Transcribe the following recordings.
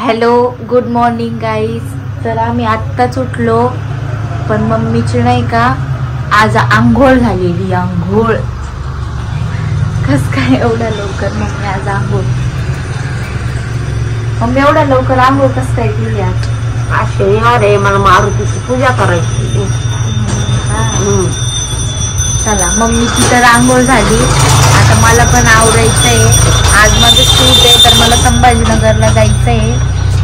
Hello good morning guys. तर आम्ही आत्ताच उठलो, पण मम्मीची नाही का आज आंघोळ झालेली. आंघोळ कस काय एवढ्या लवकर मम्मी आज आंघोळ? मम्मी एवढ्या लवकर आंघोळ कस काय केली आज? आज शनिवार आहे, मला मारुतीची पूजा करायची. चला मम्मीची तर आंघोळ झाली, आता मला पण आवरायचं आहे. आज माझं शूट आहे तर मला संभाजीनगरला जायचं आहे,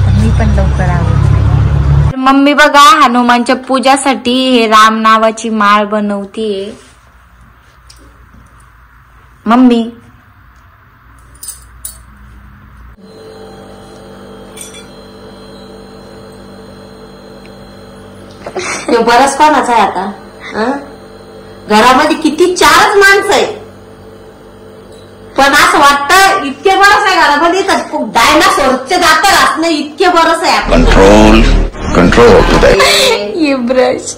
तर मी पण लवकर आवरते. मम्मी बघा हनुमानच्या पूजासाठी हे राम नावाची माळ बनवतीये. मम्मी बरंच कोणाचा आहे आता? घरामध्ये किती 4च माणसं आहे, पण असं वाटतं इतके बरंच आहे घरामध्ये तर डायनासोरचे दात राहत नाही, इतके बरंच आहे. कंट्रोल कंट्रोल ये ब्रश.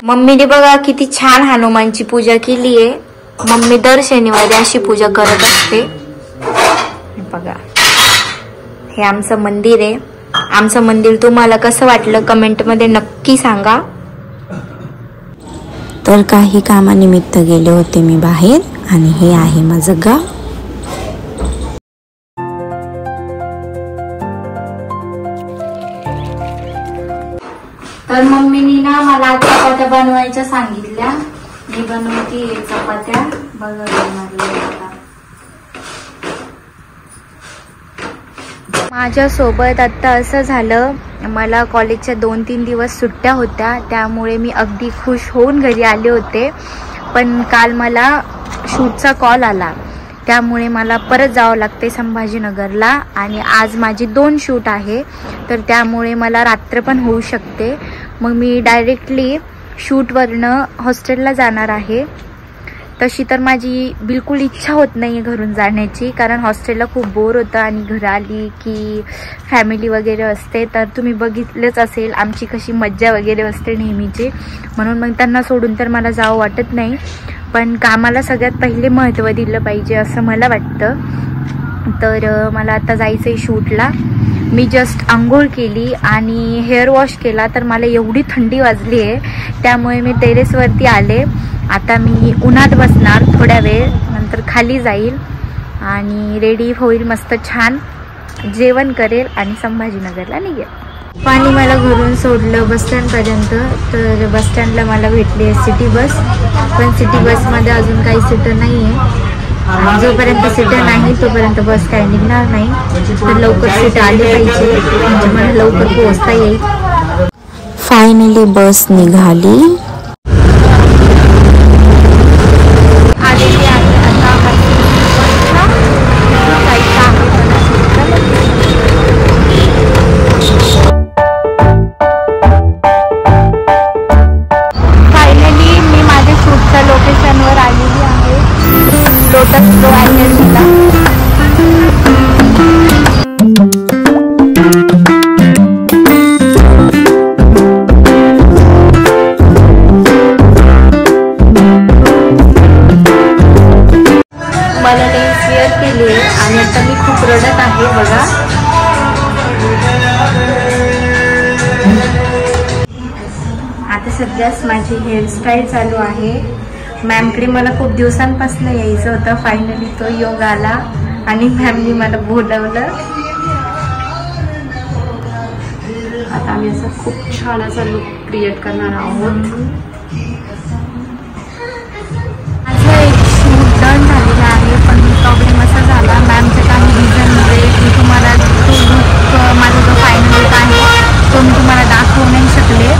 मम्मीने बघा किती छान हनुमानची पूजा केली आहे. मम्मी दर शनिवारी अशी पूजा करत असते. बघा हे आमचं मंदिर आहे. आमचं मंदिर तुम्हाला कसं वाटलं कमेंट मध्ये नक्की सांगा. तर काही कामानिमित्त गेले होते मी बाहेर, आणि हे आहे माझं गाव. तर मम्मीनी ना मला आज चपात्या बनवायच्या सांगितल्या. मी बनवते चपात्या. बघा माझ्या सोबत आता असं झालं, मला कॉलेजच्या 2-3 दिवस सुट्ट्या होत्या, त्यामुळे मी अगदी खुश होऊन घरी आले होते. पण काल मला शूटचा कॉल आला, त्यामुळे मला परत जावं लागते संभाजीनगरला. आणि आज माझी 2 शूट आहे, तर त्यामुळे मला रात्र पण होऊ शकते. मग मी डायरेक्टली शूटवरनं हॉस्टेलला जाणार आहे. तशी तर माझी बिलकुल इच्छा होत नाही घरून जाण्याची, कारण हॉस्टेलला खूप बोर होतं आणि घरी आली की फॅमिली वगैरे असते. तर तुम्ही बघितलंच असेल आमची कशी मज्जा वगैरे असते नेहमीची, म्हणून मग त्यांना सोडून तर मला जावं वाटत नाही. पण कामाला सगळ्यात पहिले महत्त्व दिलं पाहिजे असं मला वाटतं. तर मला आता जायचं आहे शूटला. मी जस्ट आंघोळ केली आणि हेअर वॉश केला, तर मला एवढी थंडी वाजली आहे, त्यामुळे मी टेरेसवरती आले. आता मी उन्हात बसणार थोड्या वेळ, नंतर खाली जाईल आणि रेडी होईल, मस्त छान जेवण करेल आणि संभाजीनगरला निघेल. पाणी मला घरून सोडलं बसस्टँडपर्यंत. तर बसस्टँडला मला भेटली आहे सिटी बस, पण सिटी बसमध्ये अजून काही सीटर नाही आहे. जोपर्यंत सीटर नाही तोपर्यंत बस काही निघणार नाही. तर लवकर सीट आली पाहिजे म्हणजे मला लवकर पोहोचता येईल. फायनली बस निघाली. फायनली मी माझ्या शूटच्या लोकेशनवर आलेली आहे, लोटस प्रो एनर्जीला. मला लेन्स वेअर केली आहे आणि आता मी खूप रडत आहे. बघा आता सध्याच माझी हेअरस्टाईल चालू आहे. मॅमकडे मला खूप दिवसांपासून यायचं होतं, फायनली तो योग आला आणि मॅमनी मला बोलवलं. आता आम्ही असं खूप छान असा लुक क्रिएट करणार आहोत. माझं एक शूट डन झालेलं आहे, पण प्रॉब्लेम असा झाला मॅमच्या काही रिझनमुळे मी तुम्हाला तो लुक माझा जो फायनल लुक आहे तो मी तुम्हाला दाखवू नाही शकले.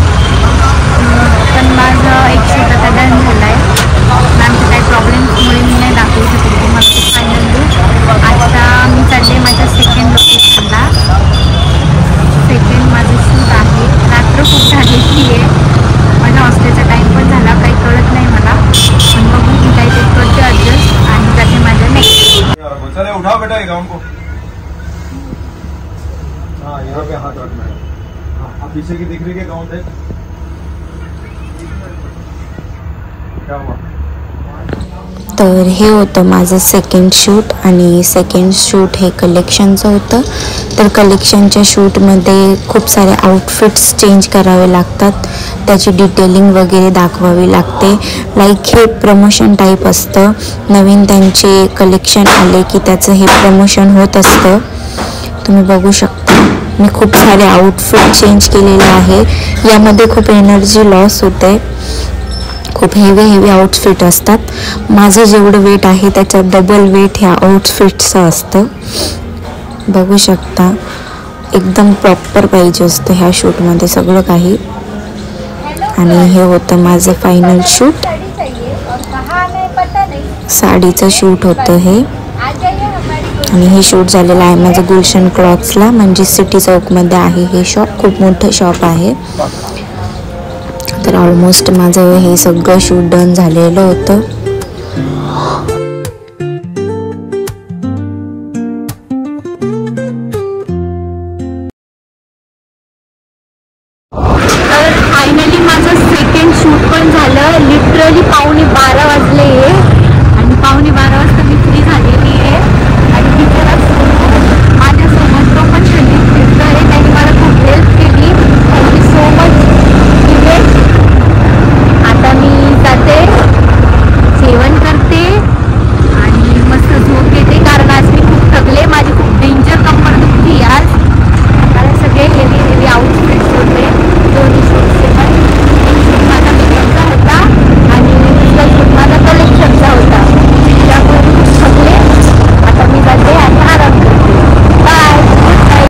पण माझं एक शूट आता डन झालं आहे. मॅमच्या काही प्रॉब्लेम्समुळे मी नाही दाखवू शकले तुम्हाला तो फायनल लुक. आता मी चालले माझ्या सेकंड लोकेशनला. सेकंड माझं शूट आहे. रात्र खूप झालेली आहे, माझ्या हॉस्टेलचा टाईम पण झाला, काही कळत नाही मला, पण बघू मी काही ते करते ॲडजस्ट आणि जाते माझ्या नेक्स्ट. उठाओ बेटा ये गाउन को. हाँ यहाँ पे हाथ रखना है. आप पीछे की दिख रही है गाउन देख. क्या हुआ? तर हे होतं माझं सेकंड शूट आणि सेकंड शूट हे कलेक्शनचं होतं. तर कलेक्शनच्या शूटमध्ये खूप सारे आउटफिट्स चेंज करावे लागतात, त्याची डिटेलिंग वगैरे दाखवावी लागते. लाईक हे प्रमोशन टाईप असतं. नवीन त्यांचे कलेक्शन आले की त्याचं हे प्रमोशन होत असतं. तुम्ही बघू शकता मी खूप सारे आउटफिट चेंज केलेले आहे. यामध्ये खूप एनर्जी लॉस होते. खूप हेवी आउटफिट असतात. माझं जेवढं वेट आहे त्याच्या डबल वेट ह्या आउटफिटचं असतं. बघू शकता एकदम प्रॉपर पाहिजे असतं ह्या शूटमध्ये सगळं काही. आणि हे होतं माझं फायनल शूट. साडीचं शूट होतं हे. आणि हे शूट झालेलं आहे माझं गुलशन क्लॉथ्सला, म्हणजे सिटी चौकमध्ये आहे हे शॉप. खूप मोठं शॉप आहे. तर ऑलमोस्ट माझं हे सगळं शूट डन झालेलं होतं.